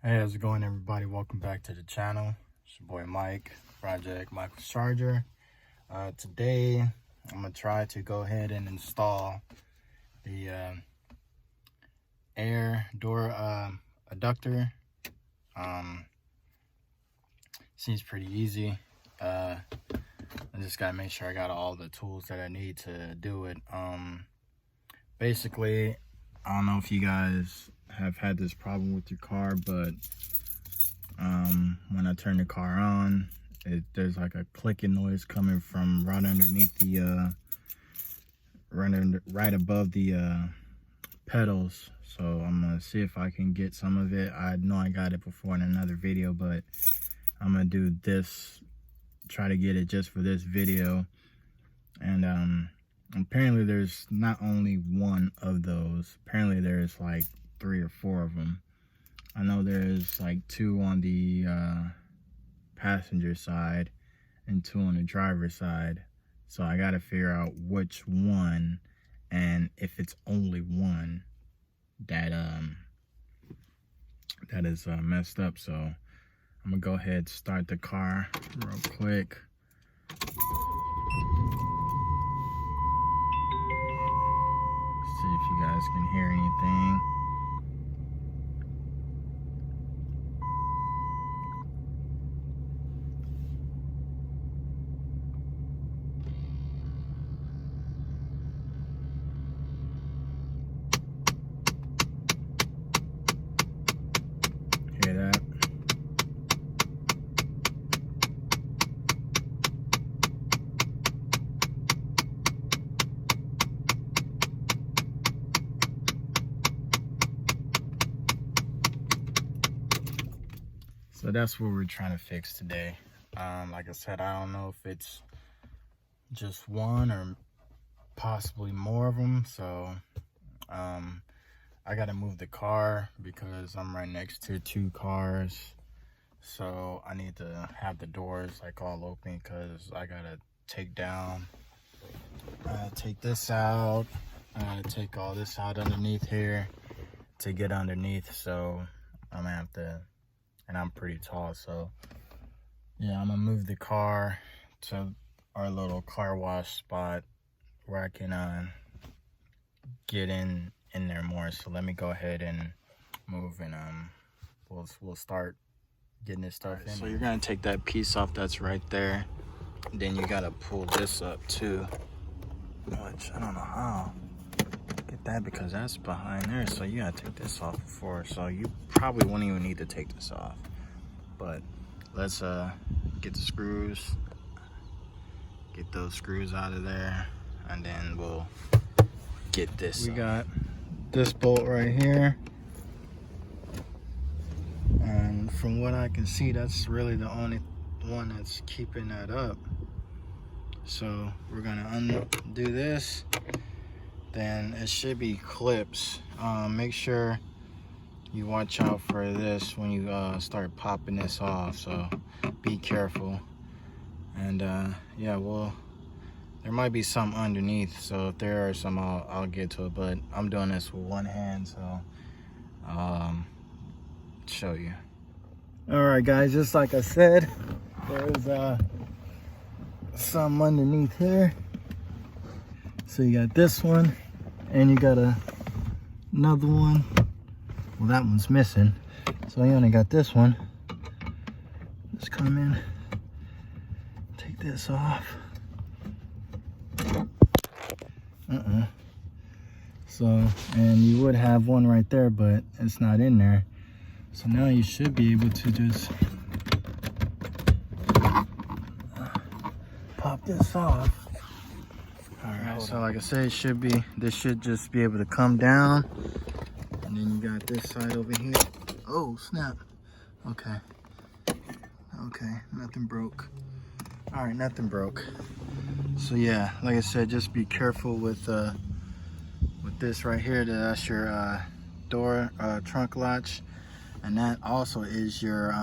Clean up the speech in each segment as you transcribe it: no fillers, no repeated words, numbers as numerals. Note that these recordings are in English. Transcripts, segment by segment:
Hey, how's it going, everybody? Welcome back to the channel. It's your boy Mike, Project Michael's Charger. Today, I'm gonna try to go ahead and install the air door adductor. Seems pretty easy. I just gotta make sure I got all the tools that I need to do it. Basically, I don't know if you guys have had this problem with your car, but when I turn the car on, there's like a clicking noise coming from right underneath the right above the pedals. So I'm gonna see if I can get some of it. I know I got it before in another video, but I'm gonna do this, try to get it just for this video. And apparently there's not only one of those. Apparently there's like 3 or 4 of them. I know there's like 2 on the passenger side and 2 on the driver's side. So I gotta figure out which one, and if it's only one that that is messed up. So I'm gonna go ahead and start the car real quick. See if you guys can hear anything. Hear that? So that's what we're trying to fix today. Like I said, I don't know if it's just one or possibly more of them. So I gotta move the car because I'm right next to 2 cars. So I need to have the doors like all open because I gotta take this out, take all this out underneath here to get underneath. So I'm gonna have to, and I'm pretty tall, so yeah, I'm gonna move the car to our little car wash spot where I can get in there more. So let me go ahead and move, and we'll start getting this stuff in. So you're gonna take that piece off that's right there, then you gotta pull this up too, which I don't know how get that because that's behind there. So you gotta take this off before, so you probably won't even need to take this off. But let's get the screws, get those screws out of there, and then we'll get this. We got this bolt right here, and from what I can see, that's really the only one that's keeping that up. So we're gonna undo this, then it should be clips. Make sure you watch out for this when you start popping this off, so be careful. And yeah, well, there might be some underneath, so if there are some, I'll get to it, but I'm doing this with one hand, so show you. All right, guys, just like I said, there's some underneath here. So you got this one, and you got another one. Well, that one's missing, so you only got this one. Just come in, take this off. So, and you would have one right there, but it's not in there. So now you should be able to just pop this off. All right, so like I said, this should just be able to come down. And then you got this side over here. Oh, snap. Okay. Okay, nothing broke. All right, nothing broke. So yeah, like I said, just be careful with this right here. That's your door trunk latch, and that also is your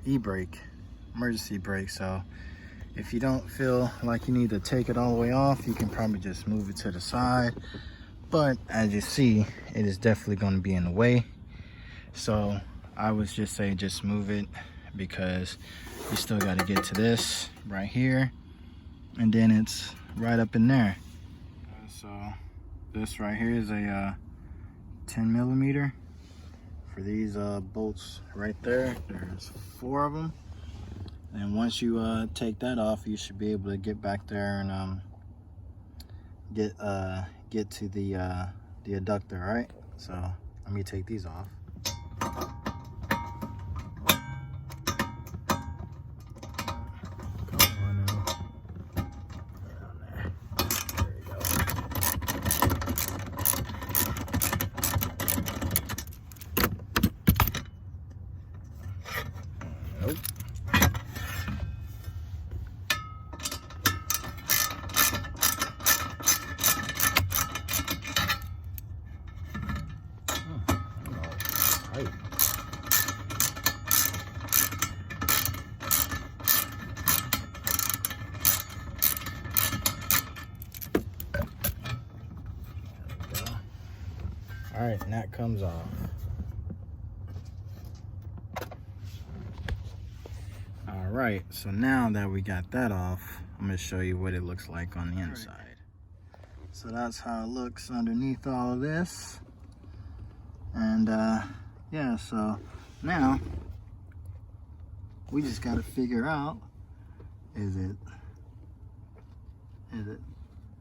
e-brake, emergency brake. So if you don't feel like you need to take it all the way off, you can probably just move it to the side. but as you see, it is definitely going to be in the way. So I would just say just move it, because you still got to get to this right here, and then it's right up in there. So this right here is a 10 millimeter for these bolts right there. There's 4 of them, and once you take that off, you should be able to get back there and get to the adductor. All right, so let me take these off. Nope. All right, and that comes off. All right, so now that we got that off, I'm gonna show you what it looks like on the inside. So that's how it looks underneath all of this. And yeah, so now we just gotta figure out, is it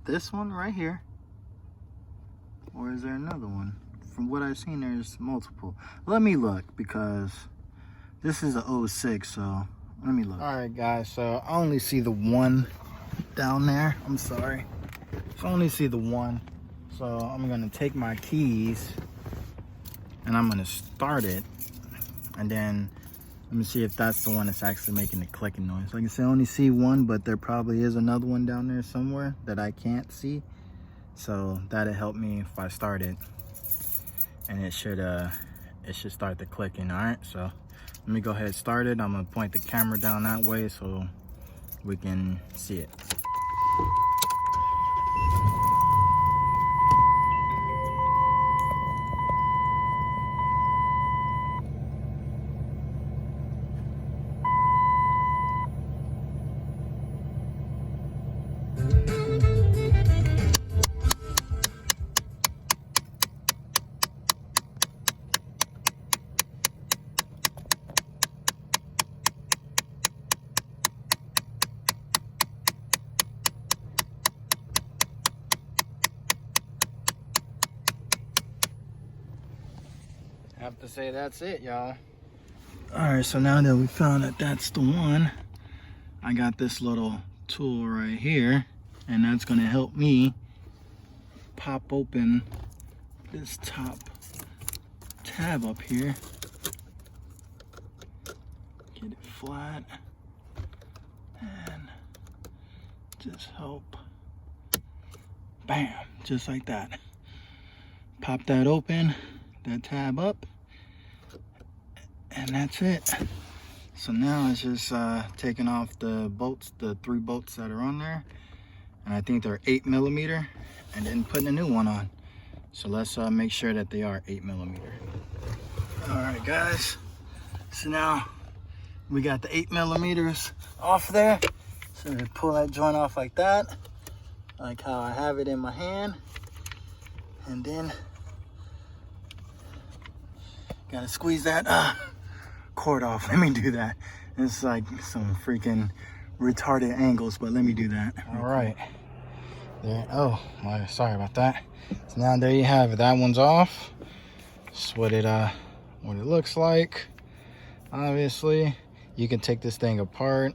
this one right here, or is there another one? From what I've seen, there's multiple. Let me look, because this is a 06, so let me look. All right, guys, so I only see the one down there. I'm sorry. So I only see the one. So I'm gonna take my keys and I'm gonna start it, and then let me see if that's the one that's actually making the clicking noise. Like I said, I only see one, but there probably is another one down there somewhere that I can't see. So that'll help me if I start it, and it should start the clicking. All right, so let me go ahead and start it. I'm gonna point the camera down that way so we can see it. I have to say that's it, y'all. All right, so now that we found that that's the one, I got this little tool right here, and that's gonna help me pop open this top tab up here. Get it flat and just help. Bam, just like that. Pop that open, that tab up, and that's it. So now it's just taking off the bolts, the 3 bolts that are on there, and I think they're 8 millimeter, and then putting a new one on. So let's make sure that they are 8 millimeter. All right, guys, so now we got the 8 millimeters off there. So we pull that joint off like that, like how I have it in my hand, and then gotta squeeze that cord off. Let me do that. It's like some freaking retarded angles, but let me do that. All right. There. Oh, sorry about that. So now there you have it. That one's off. That's what it looks like. Obviously, you can take this thing apart,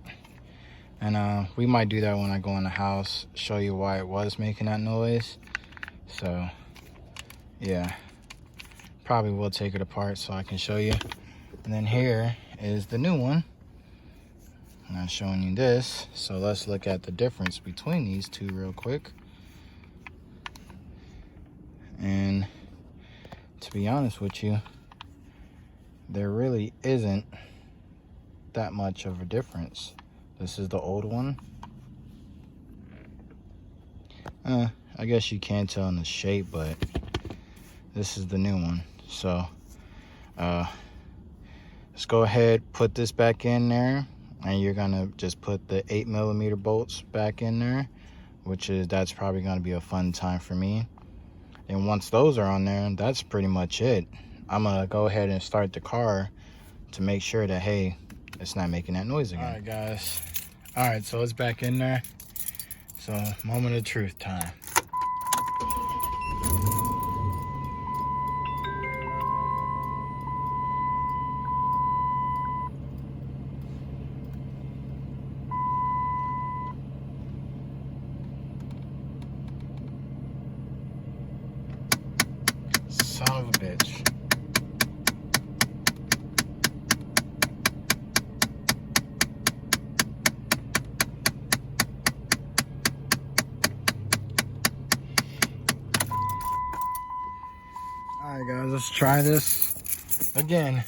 and we might do that when I go in the house, show you why it was making that noise. So yeah, probably will take it apart so I can show you. And then here is the new one. I'm not showing you this, so let's look at the difference between these two real quick. And to be honest with you, there really isn't that much of a difference. This is the old one. I guess you can't tell in the shape, but this is the new one. So let's go ahead, put this back in there, and you're gonna just put the 8mm bolts back in there, that's probably gonna be a fun time for me. And once those are on there, that's pretty much it. I'm gonna go ahead and start the car to make sure that, hey, it's not making that noise again. All right, guys. All right, so it's back in there. So, moment of truth time. Son of a bitch. All right, guys, let's try this again.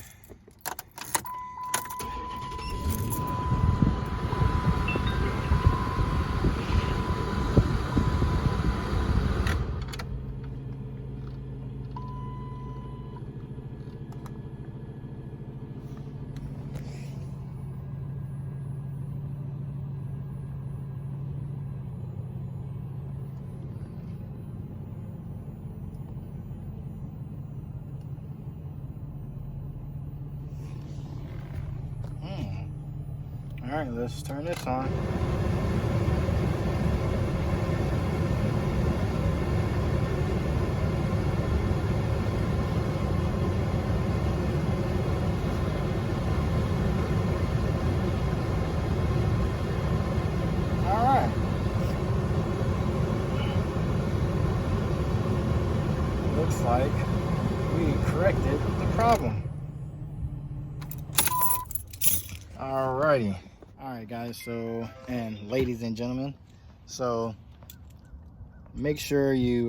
All right, let's turn this on. All right. Looks like we corrected the problem. All righty. All right, guys, so, and ladies and gentlemen, so make sure you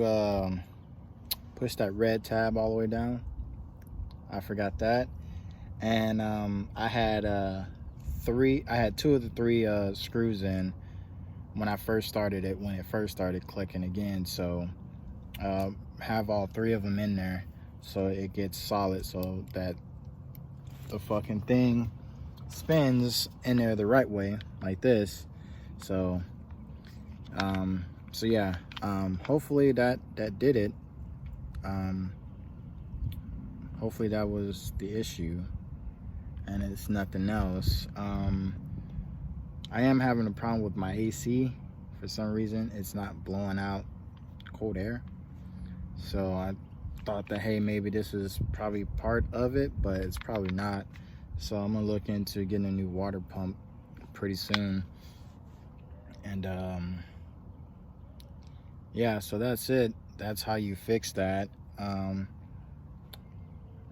push that red tab all the way down. I forgot that. And I had two of the three screws in when I first started it, when it first started clicking again. So have all three of them in there so it gets solid, so that the fucking thing spins in there the right way, like this. So yeah, hopefully that did it. Hopefully that was the issue and it's nothing else. I am having a problem with my AC. For some reason it's not blowing out cold air, so I thought that, hey, maybe this is probably part of it, but it's probably not. So I'm gonna look into getting a new water pump pretty soon. And yeah, so that's it. That's how you fix that. And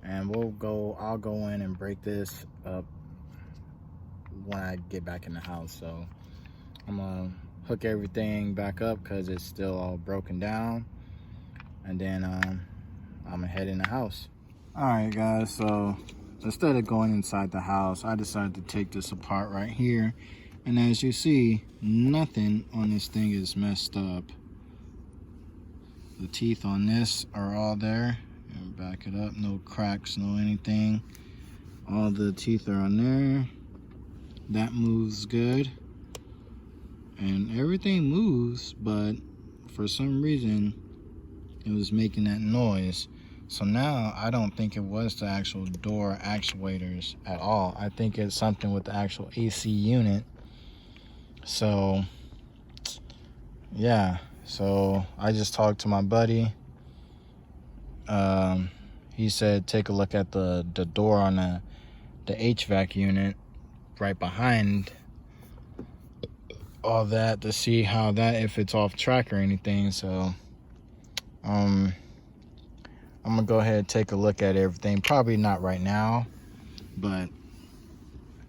I'll go in and break this up when I get back in the house. So I'm gonna hook everything back up because it's still all broken down, and then I'm gonna head in the house. All right, guys, so instead of going inside the house, I decided to take this apart right here. And as you see, nothing on this thing is messed up. The teeth on this are all there. And back it up, no cracks, no anything. All the teeth are on there. That moves good. And everything moves, but for some reason, it was making that noise. So now I don't think it was the actual door actuators at all. I think it's something with the actual AC unit. So yeah, so I just talked to my buddy. He said take a look at the door on the HVAC unit right behind all that to see how that, if it's off track or anything. So I'm gonna go ahead and take a look at everything. Probably not right now, but I'm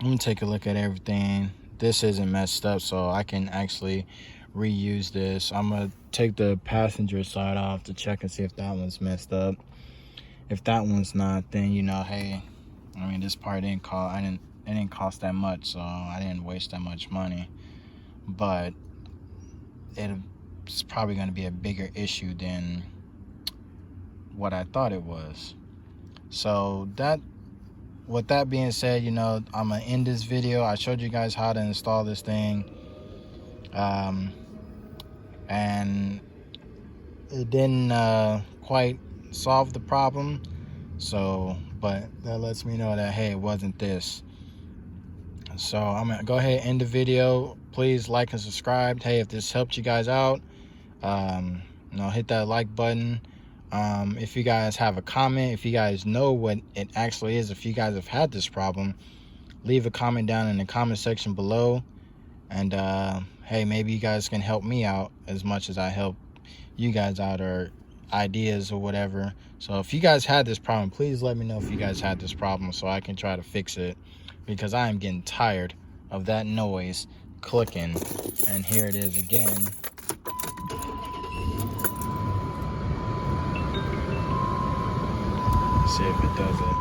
gonna take a look at everything. This isn't messed up, so I can actually reuse this. I'm gonna take the passenger side off to check and see if that one's messed up. If that one's not, then, you know, hey, I mean, this part it didn't cost that much, so I didn't waste that much money. But it's probably going to be a bigger issue than what I thought it was. So with that being said, you know, I'm gonna end this video. I showed you guys how to install this thing, and it didn't quite solve the problem. So, but that lets me know that, hey, it wasn't this. So I'm gonna go ahead and end the video. Please like and subscribe. Hey, if this helped you guys out, you know, hit that like button. If you guys have a comment, if you guys know what it actually is, if you guys have had this problem, leave a comment down in the comment section below. And hey, maybe you guys can help me out as much as I help you guys out, or ideas or whatever. So if you guys had this problem, please let me know if you guys had this problem so I can try to fix it, because I am getting tired of that noise clicking. And here it is again. See if it does it.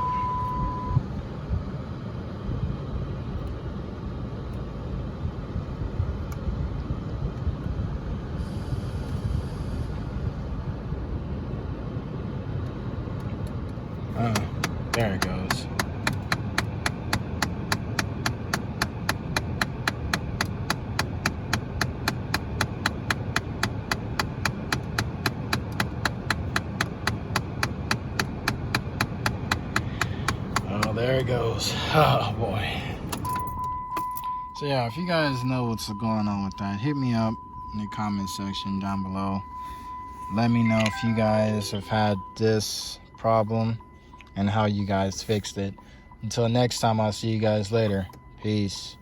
There it goes. Oh, there it goes. Oh boy. So yeah, if you guys know what's going on with that, hit me up in the comment section down below. Let me know if you guys have had this problem and how you guys fixed it. Until next time, I'll see you guys later. Peace.